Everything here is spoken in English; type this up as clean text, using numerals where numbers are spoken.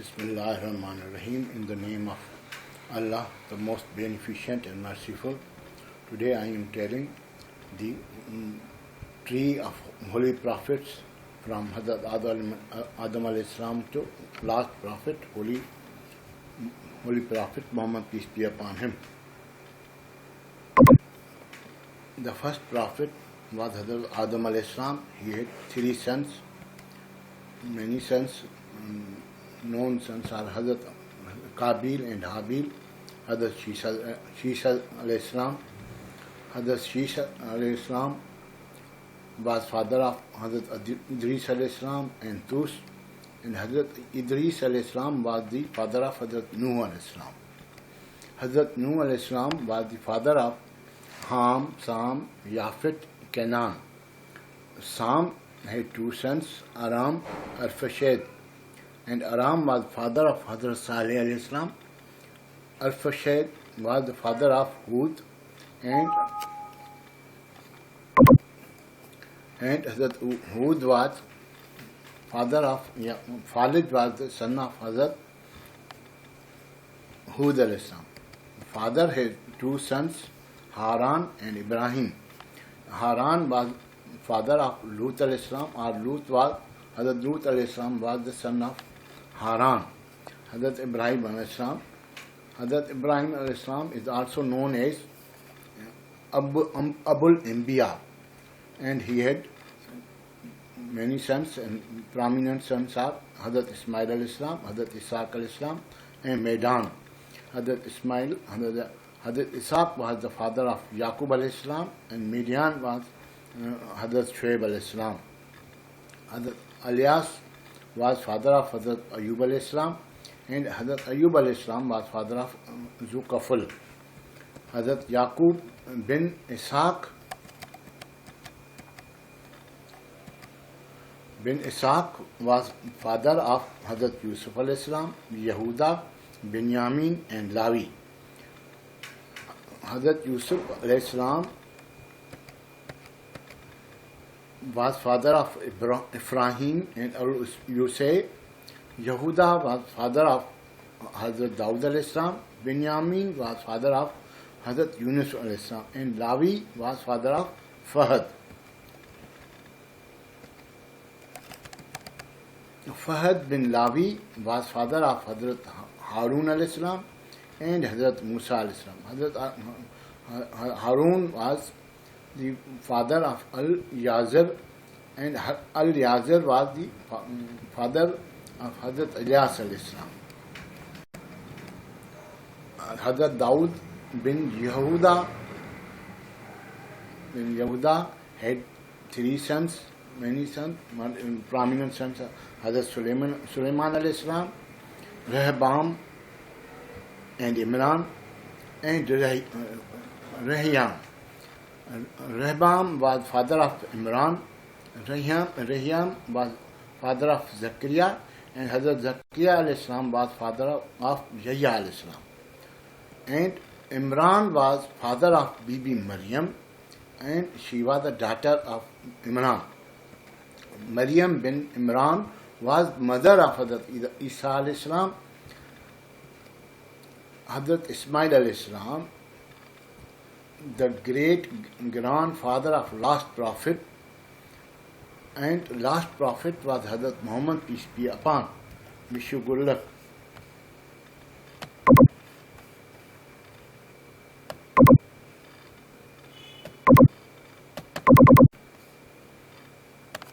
Bismillahirrahmanirrahim. In the name of Allah, the most beneficent and merciful. Today I am telling the tree of holy prophets from Hazrat Adam alayhi salam to last prophet, holy prophet Muhammad, peace be upon him. The first prophet was Hazrat Adam alayhi salam. He had three sons, many sons. Known sons are Hazrat Qabil and Habil, Hazrat Shisha alayhi salam. Hazrat Shisha alayhi salam was father of Hazrat Idris alayhi salam and Tus, and Hazrat Idris alayhi salam was the father of Hazrat Nuh alayhi salam. Hazrat Nuh alayhi salam was the father of Ham, Sam, Yafet, Canaan. Sam had two sons, Aram, Arfashad, and Aram was father of Hazrat Salih alayhi salam. Arfashad was the father of Hud, and Hazrat Hud was father of Khalid was the son of Hazrat Hud alayhi salam. Father had two sons, Haran and Ibrahim. Haran was father of Lut alayhi salam, or Hazrat Lut alayhi salam was the son of Haran. Hazrat Ibrahim alayhi salam. Hazrat Ibrahim alayhi salam is also known as Abul Anbiya, and he had many sons, and prominent sons are Hazrat Ismail alayhi salam, Hazrat Ishaq alayhi salam, and Medan. Hazrat Ishaq was the father of Yaqub alayhi salam, and Midian was Hazrat Shuaib alayhi salam. Hazrat Elias was father of Hazrat Ayub alayhi salam, and Hazrat Ayub alayhi salam was father of Zulkifl. Hazrat Yaqub bin Ishaq was father of Hazrat Yusuf alayhi salam, Yehuda, Binyamin, and Lawi. Hazrat Yusuf alayhi salam was father of Ephraim and Yusuf. Yehuda was father of Hazrat Daud alayhi salam. Binyamin was father of Hazrat Yunus alayhi salam, and Lawi was father of Fahad. Fahad bin Lawi was father of Hazrat Harun alayhi salam and Hazrat Musa alayhi salam. Hazrat Harun was the father of Al-Yazir, and Al-Yazir was the father of Hazrat Ilyas alayhi salam. Hazrat Daud bin Yehuda had three sons, many sons, prominent sons, Hazrat Sulaiman alayhi salam, Rehoboam and Imran, and Rehyam. Rehoboam was father of Imran. Rehyam was father of Zakaria, and Hazrat Zakaria alayhi salam was father of Yahya alayhi salam. And Imran was father of Bibi Maryam, and she was the daughter of Imran. Maryam bin Imran was mother of Hazrat Isa alayhi salam. Hazrat Ismail alayhi salam, the great grandfather of last prophet, and last prophet was Hazrat Muhammad, peace be upon. Wish you good luck.